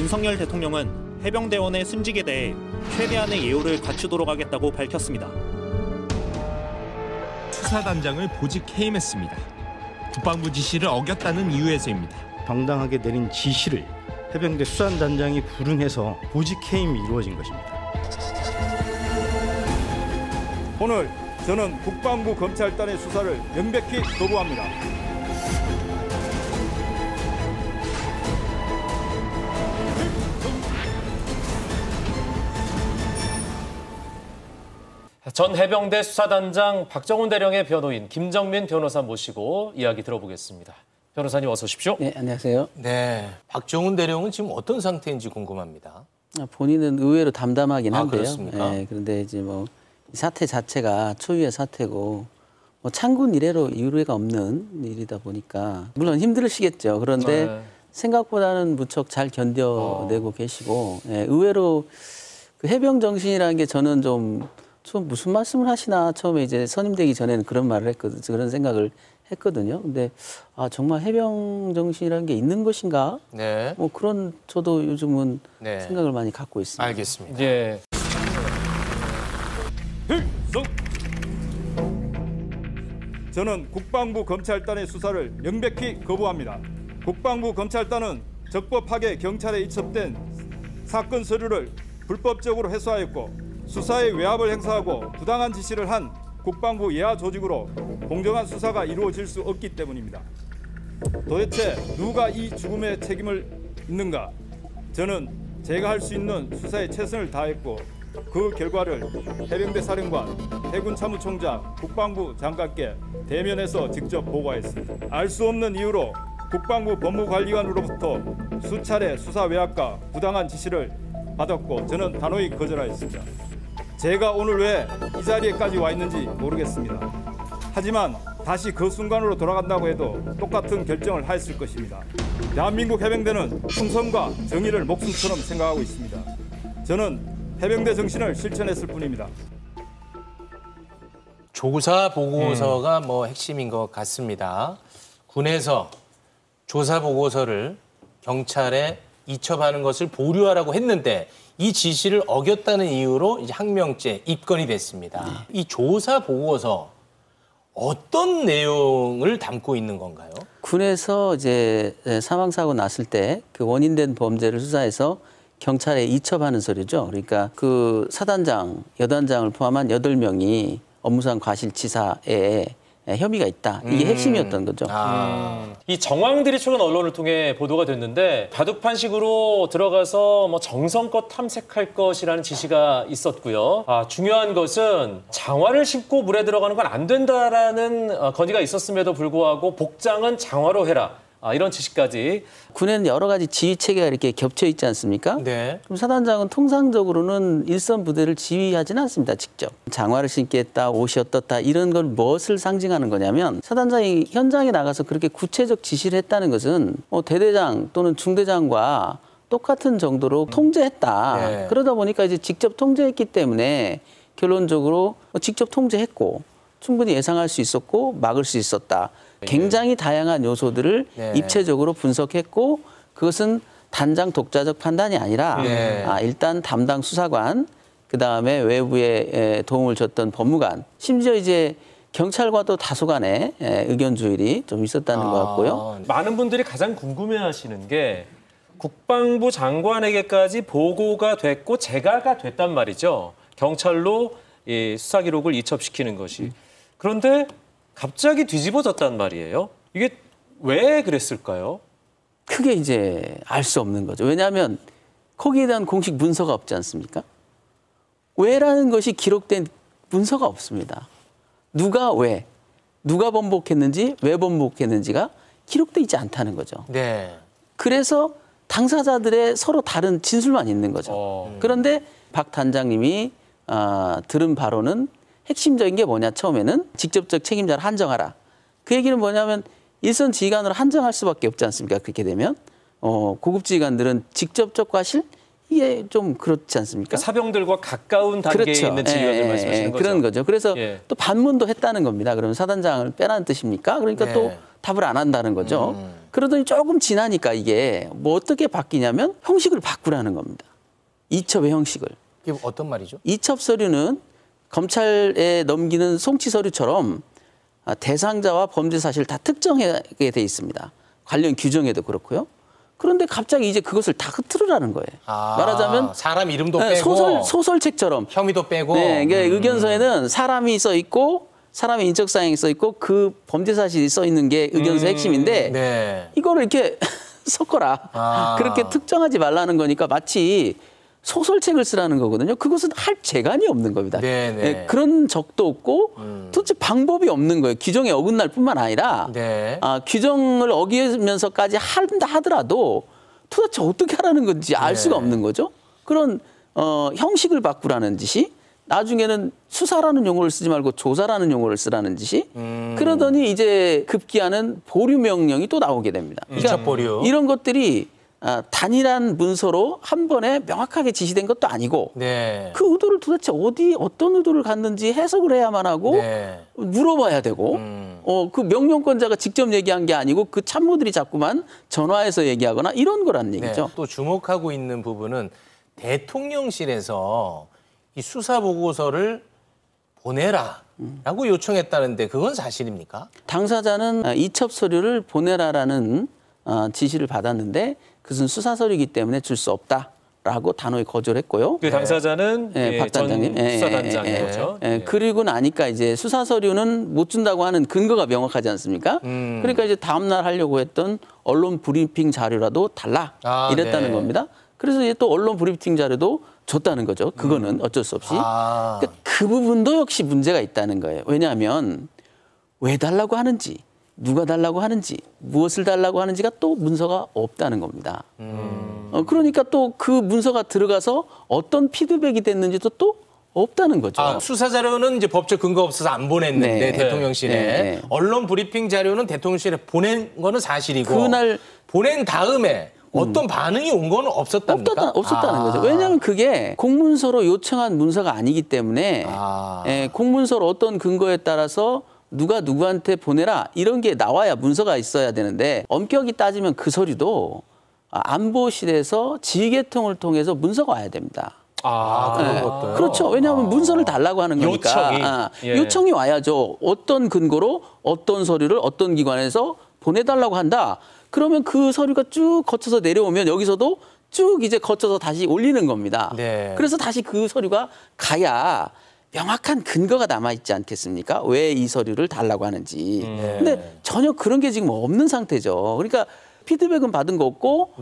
윤석열 대통령은 해병대원의 순직에 대해 최대한의 예우를 갖추도록 하겠다고 밝혔습니다. 수사단장을 보직 해임했습니다. 국방부 지시를 어겼다는 이유에서입니다. 정당하게 내린 지시를 해병대 수사단장이 불응해서 보직 해임이 이루어진 것입니다. 오늘 저는 국방부 검찰단의 수사를 명백히 거부합니다. 전 해병대 수사단장 박정훈 대령의 변호인 김정민 변호사 모시고 이야기 들어보겠습니다. 변호사님 어서 오십시오. 네, 안녕하세요. 네, 박정훈 대령은 지금 어떤 상태인지 궁금합니다. 본인은 의외로 담담하긴 한데요. 그렇습니까? 네, 그런데 이제 뭐 이 사태 자체가 초유의 사태고 뭐 창군 이래로 이유가 없는 일이다 보니까 물론 힘들으시겠죠. 그런데 생각보다는 무척 잘 견뎌내고 계시고 의외로 그 해병 정신이라는 게 저는 좀 무슨 말씀을 하시나 처음에 이제 선임되기 전에는 그런 말을 했거든요. 그런 생각을 했거든요. 근데 정말 해병 정신이라는 게 있는 것인가? 네. 뭐 그런 저도 요즘은 생각을 많이 갖고 있습니다. 알겠습니다. 예. 필성! 저는 국방부 검찰단의 수사를 명백히 거부합니다. 국방부 검찰단은 적법하게 경찰에 이첩된 사건 서류를 불법적으로 회수하였고 수사에 외압을 행사하고 부당한 지시를 한 국방부 예하 조직으로 공정한 수사가 이루어질 수 없기 때문입니다. 도대체 누가 이 죽음의 책임을 있는가? 저는 제가 할 수 있는 수사에 최선을 다했고 그 결과를 해병대 사령관, 해군 참모총장, 국방부 장관께 대면해서 직접 보고했습니다. 알 수 없는 이유로 국방부 법무관리관으로부터 수차례 수사 외압과 부당한 지시를 받았고 저는 단호히 거절하였습니다. 제가 오늘 왜 이 자리에까지 와 있는지 모르겠습니다. 하지만 다시 그 순간으로 돌아간다고 해도 똑같은 결정을 하였을 것입니다. 대한민국 해병대는 충성과 정의를 목숨처럼 생각하고 있습니다. 저는 해병대 정신을 실천했을 뿐입니다. 조사 보고서가 뭐 핵심인 것 같습니다. 군에서 조사 보고서를 경찰에 이첩하는 것을 보류하라고 했는데 이 지시를 어겼다는 이유로 이제 항명죄 입건이 됐습니다. 이 조사 보고서 어떤 내용을 담고 있는 건가요? 군에서 이제 사망 사고 났을 때 그 원인된 범죄를 수사해서 경찰에 이첩하는 서류죠. 그러니까 그 사단장, 여단장을 포함한 8명이 업무상 과실치사에 혐의가 있다. 이게 핵심이었던 거죠. 이 정황들이 최근 언론을 통해 보도가 됐는데 바둑판식으로 들어가서 뭐 정성껏 탐색할 것이라는 지시가 있었고요. 중요한 것은 장화를 신고 물에 들어가는 건 안 된다라는 건의가 있었음에도 불구하고 복장은 장화로 해라. 이런 지시까지. 군에는 여러 가지 지휘 체계가 이렇게 겹쳐 있지 않습니까? 네. 그럼 사단장은 통상적으로는 일선 부대를 지휘하지는 않습니다. 직접. 장화를 신게 했다, 옷이 어떻다 이런 걸 무엇을 상징하는 거냐면 사단장이 현장에 나가서 그렇게 구체적 지시를 했다는 것은 대대장 또는 중대장과 똑같은 정도로 통제했다. 네. 그러다 보니까 이제 직접 통제했기 때문에 결론적으로 직접 통제했고 충분히 예상할 수 있었고 막을 수 있었다. 굉장히 다양한 요소들을 입체적으로 분석했고 그것은 단장 독자적 판단이 아니라 일단 담당 수사관, 그다음에 외부에 도움을 줬던 법무관, 심지어 이제 경찰과도 다소간의 의견 조율이 좀 있었다는 것 같고요. 많은 분들이 가장 궁금해하시는 게 국방부 장관에게까지 보고가 됐고 재가가 됐단 말이죠. 경찰로 이 수사 기록을 이첩시키는 것이. 그런데 갑자기 뒤집어졌단 말이에요. 이게 왜 그랬을까요? 크게 이제 알 수 없는 거죠. 왜냐하면 거기에 대한 공식 문서가 없지 않습니까? 왜라는 것이 기록된 문서가 없습니다. 누가 왜, 누가 번복했는지, 왜 번복했는지가 기록돼 있지 않다는 거죠. 네. 그래서 당사자들의 서로 다른 진술만 있는 거죠. 그런데 박 단장님이 들은 바로는 핵심적인 게 뭐냐, 처음에는 직접적 책임자를 한정하라. 그 얘기는 뭐냐면 일선 지휘관으로 한정할 수밖에 없지 않습니까? 그렇게 되면 고급 지휘관들은 직접적 과실? 이게 좀 그렇지 않습니까? 그러니까 사병들과 가까운 단계에 그렇죠. 있는 지휘관들 말씀하시는 거죠? 그런 거죠. 그래서 또 반문도 했다는 겁니다. 그러면 사단장을 빼라는 뜻입니까? 그러니까 또 답을 안 한다는 거죠. 그러더니 조금 지나니까 이게 뭐 어떻게 바뀌냐면 형식을 바꾸라는 겁니다. 이첩의 형식을. 이게 어떤 말이죠? 이첩 서류는 검찰에 넘기는 송치 서류처럼 대상자와 범죄 사실을 다 특정하게 돼 있습니다. 관련 규정에도 그렇고요. 그런데 갑자기 이제 그것을 다 흐트르라는 거예요. 말하자면 사람 이름도 네, 빼고 소설책처럼 혐의도 빼고 네, 그러니까 의견서에는 사람이 써 있고 사람의 인적 사항이 써 있고 그 범죄 사실이 써 있는 게 의견서 핵심인데 네. 이거를 이렇게 섞어라. 그렇게 특정하지 말라는 거니까 마치 소설책을 쓰라는 거거든요. 그것은 할 재간이 없는 겁니다. 네네. 네, 그런 적도 없고 도대체 방법이 없는 거예요. 규정에 어긋날 뿐만 아니라 네. 규정을 어기면서까지 한다 하더라도 도대체 어떻게 하라는 건지 알 수가 없는 거죠. 그런 형식을 바꾸라는 짓이 나중에는 수사라는 용어를 쓰지 말고 조사라는 용어를 쓰라는 짓이 그러더니 이제 급기야는 보류 명령이 또 나오게 됩니다. 이첩 보류. 이런 것들이 단일한 문서로 한 번에 명확하게 지시된 것도 아니고 네. 그 의도를 도대체 어떤 의도를 갖는지 해석을 해야만 하고 네. 물어봐야 되고 그 명령권자가 직접 얘기한 게 아니고 그 참모들이 자꾸만 전화해서 얘기하거나 이런 거란 얘기죠. 또 주목하고 있는 부분은 대통령실에서 이 수사 보고서를 보내라라고 요청했다는데 그건 사실입니까? 당사자는 이첩 서류를 보내라라는 지시를 받았는데 그것은 수사 서류이기 때문에 줄 수 없다라고 단호히 거절을 했고요. 그 당사자는 박 단장님. 전 수사단장인 거죠. 그리고 나니까 이제 수사 서류는 못 준다고 하는 근거가 명확하지 않습니까? 그러니까 이제 다음 날 하려고 했던 언론 브리핑 자료라도 달라 이랬다는 겁니다. 그래서 이제 또 언론 브리핑 자료도 줬다는 거죠. 그거는 어쩔 수 없이. 그러니까 그 부분도 역시 문제가 있다는 거예요. 왜냐하면 왜 달라고 하는지, 누가 달라고 하는지, 무엇을 달라고 하는지가 또 문서가 없다는 겁니다. 그러니까 또 그 문서가 들어가서 어떤 피드백이 됐는지도 또 없다는 거죠. 수사 자료는 이제 법적 근거 없어서 안 보냈는데 대통령실에 언론 브리핑 자료는 대통령실에 보낸 거는 사실이고 그날 보낸 다음에 어떤 반응이 온 거는 없었답니까? 없었다는 거죠. 왜냐하면 그게 공문서로 요청한 문서가 아니기 때문에 공문서로 어떤 근거에 따라서 누가 누구한테 보내라 이런 게 나와야 문서가 있어야 되는데 엄격히 따지면 그 서류도 안보실에서 지휘계통을 통해서 문서가 와야 됩니다. 그런 것도요? 그렇죠. 왜냐하면 문서를 달라고 하는 거니까. 요청이 와야죠. 어떤 근거로 어떤 서류를 어떤 기관에서 보내달라고 한다. 그러면 그 서류가 쭉 거쳐서 내려오면 여기서도 쭉 이제 거쳐서 다시 올리는 겁니다. 그래서 다시 그 서류가 가야 명확한 근거가 남아있지 않겠습니까? 왜 이 서류를 달라고 하는지. 근데 전혀 그런 게 지금 없는 상태죠. 그러니까 피드백은 받은 거 없고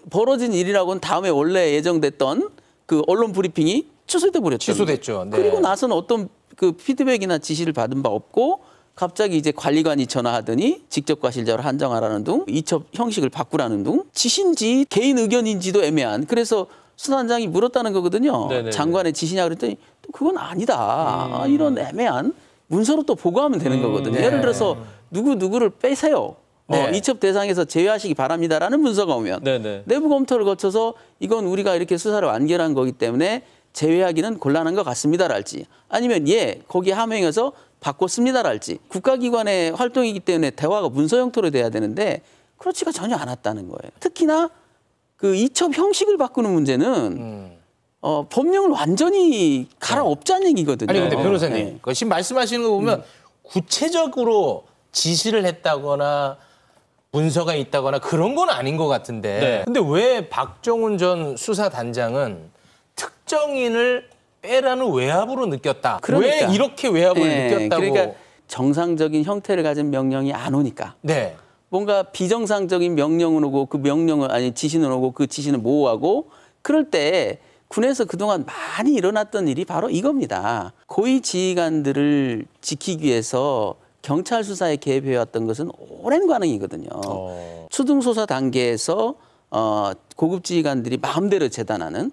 벌어진 일이라고는 다음에 원래 예정됐던 그 언론 브리핑이 취소돼 버렸죠. 취소됐죠. 그리고 나서는 어떤 그 피드백이나 지시를 받은 바 없고 갑자기 이제 관리관이 전화하더니 직접 과실자로 한정하라는 등 이첩 형식을 바꾸라는 등 지시인지 개인 의견인지도 애매한 그래서 수사단장이 물었다는 거거든요. 네네네. 장관의 지시냐 그랬더니 또 그건 아니다. 이런 애매한 문서로 또 보고하면 되는 거거든요. 예를 들어서 누구를 빼세요. 이첩 대상에서 제외하시기 바랍니다라는 문서가 오면 내부 검토를 거쳐서 이건 우리가 이렇게 수사를 완결한 거기 때문에 제외하기는 곤란한 것 같습니다랄지 아니면 거기에 함행해서 바꿨습니다랄지 국가기관의 활동이기 때문에 대화가 문서 형태로 돼야 되는데 그렇지가 전혀 않았다는 거예요. 특히나 그 이첩 형식을 바꾸는 문제는 법령을 완전히 갈아엎자는 얘기거든요. 아니 근데 변호사님 지금 말씀하시는 거 보면 구체적으로 지시를 했다거나 문서가 있다거나 그런 건 아닌 것 같은데 근데 왜 박정훈 전 수사단장은 특정인을 빼라는 외압으로 느꼈다. 그러니까. 왜 이렇게 외압을 느꼈다고. 그러니까 정상적인 형태를 가진 명령이 안 오니까. 뭔가 비정상적인 명령은 오고 그 명령은 아니 지시는 오고 그 지시는 모호하고 그럴 때 군에서 그동안 많이 일어났던 일이 바로 이겁니다. 고위 지휘관들을 지키기 위해서 경찰 수사에 개입해왔던 것은 오랜 관행이거든요. 초등수사 단계에서 고급 지휘관들이 마음대로 재단하는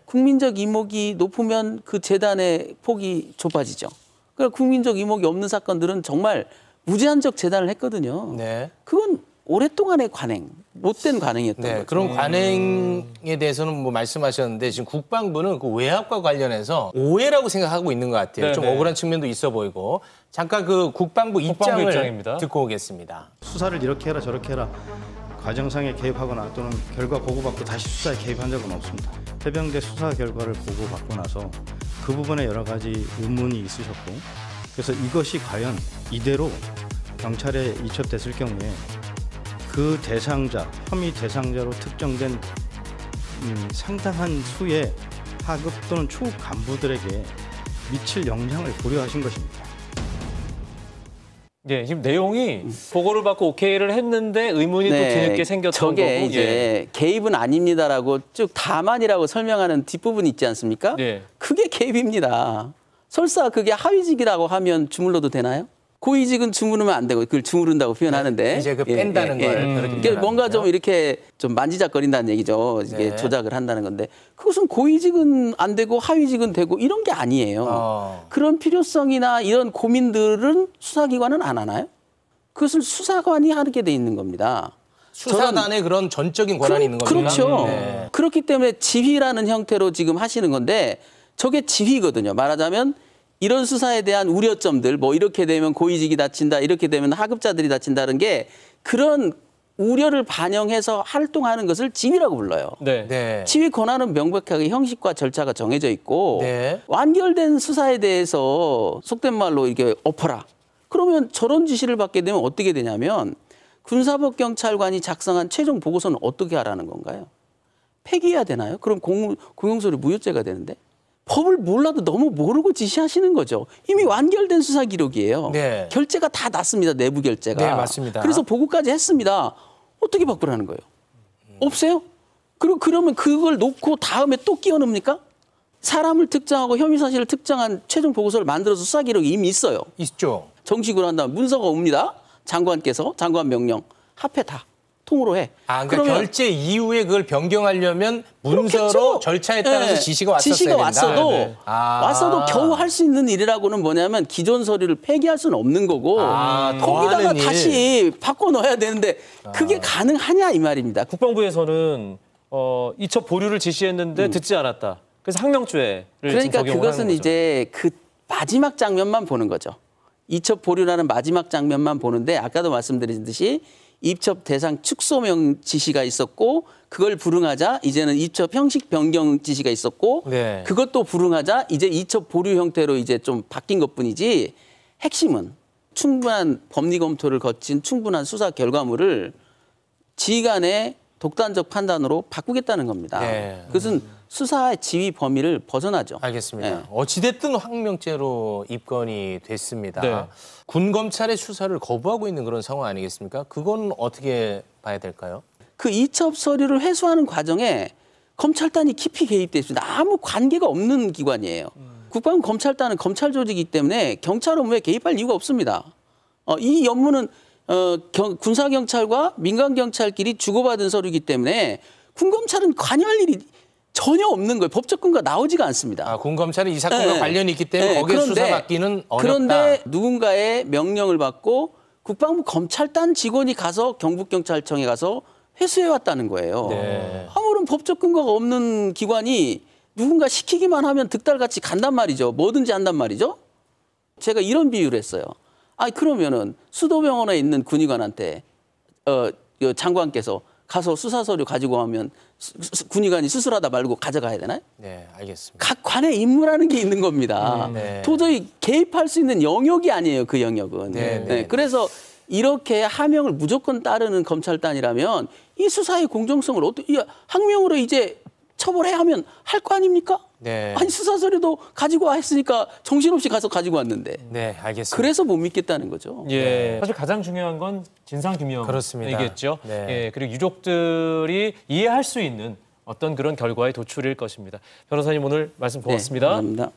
국민적 이목이 높으면 그 재단의 폭이 좁아지죠. 그러니까 국민적 이목이 없는 사건들은 정말 무제한적 재단을 했거든요. 그건 오랫동안의 관행, 못된 관행이었던 네, 거죠. 그런 관행에 대해서는 뭐 말씀하셨는데 지금 국방부는 그 외압과 관련해서 오해라고 생각하고 있는 것 같아요. 좀 네네. 억울한 측면도 있어 보이고 잠깐 그 국방부 입장을 입장입니다. 듣고 오겠습니다. 수사를 이렇게 해라 저렇게 해라 과정상에 개입하거나 또는 결과 보고받고 다시 수사에 개입한 적은 없습니다. 해병대 수사 결과를 보고받고 나서 그 부분에 여러 가지 의문이 있으셨고 그래서 이것이 과연 이대로 경찰에 이첩됐을 경우에 그 대상자, 혐의 대상자로 특정된 상당한 수의 하급 또는 초급 간부들에게 미칠 영향을 고려하신 것입니다. 예, 지금 내용이 보고를 받고 오케이를 했는데 의문이 또 뒤늦게 생겼던 저게 거고. 이제 개입은 아닙니다라고 쭉 다만이라고 설명하는 뒷부분이 있지 않습니까? 예. 그게 개입입니다. 설사 그게 하위직이라고 하면 주물러도 되나요? 고위직은 주무르면 안 되고 그걸 주무른다고 표현하는데 이제 그 뺀다는 걸 그렇게 이게 뭔가 좀 표현하는군요. 이렇게 좀 만지작거린다는 얘기죠. 이게 네. 조작을 한다는 건데 그것은 고위직은 안 되고 하위직은 되고 이런 게 아니에요. 그런 필요성이나 이런 고민들은 수사기관은 안 하나요? 그것을 수사관이 하게 돼 있는 겁니다. 수사단의 그런 전적인 권한이 있는 겁니다. 그렇죠. 네. 그렇기 때문에 지휘라는 형태로 지금 하시는 건데 저게 지휘거든요. 말하자면 이런 수사에 대한 우려점들 뭐 이렇게 되면 고위직이 다친다 이렇게 되면 하급자들이 다친다는 게 그런 우려를 반영해서 활동하는 것을 지휘라고 불러요. 네. 네. 지휘 권한은 명백하게 형식과 절차가 정해져 있고 네. 완결된 수사에 대해서 속된 말로 이렇게 엎어라. 그러면 저런 지시를 받게 되면 어떻게 되냐면 군사법경찰관이 작성한 최종 보고서는 어떻게 하라는 건가요? 폐기해야 되나요? 그럼 공용소리 무효죄가 되는데. 법을 몰라도 너무 모르고 지시하시는 거죠. 이미 완결된 수사 기록이에요. 네. 결재가 다 났습니다. 내부 결재가. 네, 맞습니다. 그래서 보고까지 했습니다. 어떻게 바꾸라는 거예요? 없어요? 그러면 그걸 놓고 다음에 또 끼워 넣습니까? 사람을 특정하고 혐의 사실을 특정한 최종 보고서를 만들어서 수사 기록이 이미 있어요. 있죠. 정식으로 한 다음 문서가 옵니다. 장관께서 장관 명령 합해 다 통으로 해. 아, 그러니까 결재 이후에 그걸 변경하려면 문서로 그렇겠죠. 절차에 따라서 네. 지시가 왔었어야 지시가 된다. 왔어도 네. 왔어도 겨우 할 수 있는 일이라고는 뭐냐면 기존 서류를 폐기할 수는 없는 거고 거기다가 더하는 일. 다시 바꿔 넣어야 되는데 그게 가능하냐 이 말입니다. 국방부에서는 이첩 보류를 지시했는데 듣지 않았다. 그래서 항명죄를 그러니까 지금 적용을 그것은 하는 거죠. 이제 그 마지막 장면만 보는 거죠. 이첩 보류라는 마지막 장면만 보는데 아까도 말씀드린 듯이 입첩 대상 축소명 지시가 있었고 그걸 불응하자 이제는 입첩 형식 변경 지시가 있었고 네. 그것도 불응하자 이제 이첩 보류 형태로 이제 좀 바뀐 것뿐이지 핵심은 충분한 법리 검토를 거친 충분한 수사 결과물을 지휘관의 독단적 판단으로 바꾸겠다는 겁니다. 네. 그것은 수사의 지휘 범위를 벗어나죠. 알겠습니다. 네. 어찌됐든 항명죄로 입건이 됐습니다. 네. 군 검찰의 수사를 거부하고 있는 그런 상황 아니겠습니까? 그건 어떻게 봐야 될까요? 그 이첩 서류를 회수하는 과정에 검찰단이 깊이 개입돼 있습니다. 아무 관계가 없는 기관이에요. 국방부 검찰단은 검찰 조직이기 때문에 경찰 업무에 개입할 이유가 없습니다. 이 업무는 군사경찰과 민간경찰끼리 주고받은 서류이기 때문에 군검찰은 관여할 일이 전혀 없는 거예요. 법적 근거가 나오지가 않습니다. 아, 군 검찰은 이 사건과 네. 관련이 있기 때문에 거기에 수사 받기는 어렵다. 그런데 누군가의 명령을 받고 국방부 검찰단 직원이 가서 경북경찰청에 가서 회수해 왔다는 거예요. 네. 아무런 법적 근거가 없는 기관이 누군가 시키기만 하면 득달같이 간단 말이죠. 뭐든지 한단 말이죠. 제가 이런 비유를 했어요. 그러면은 수도병원에 있는 군의관한테 장관께서 가서 수사 서류 가지고 오면 군의관이 수술하다 말고 가져가야 되나요? 네, 알겠습니다. 각 관의 임무라는 게 있는 겁니다. 네. 도저히 개입할 수 있는 영역이 아니에요. 그 영역은. 네. 그래서 이렇게 하명을 무조건 따르는 검찰단이라면 이 수사의 공정성을 항명으로 이제 처벌해야 하면 할 거 아닙니까? 네. 아니 수사 서류도 가지고 와 했으니까 정신없이 가서 가지고 왔는데. 네, 알겠습니다. 그래서 못 믿겠다는 거죠. 예, 사실 가장 중요한 건 진상 그렇습니다. 규명이겠죠. 네. 예, 그리고 유족들이 이해할 수 있는 어떤 그런 결과의 도출일 것입니다. 변호사님 오늘 말씀 고맙습니다. 네, 감사합니다.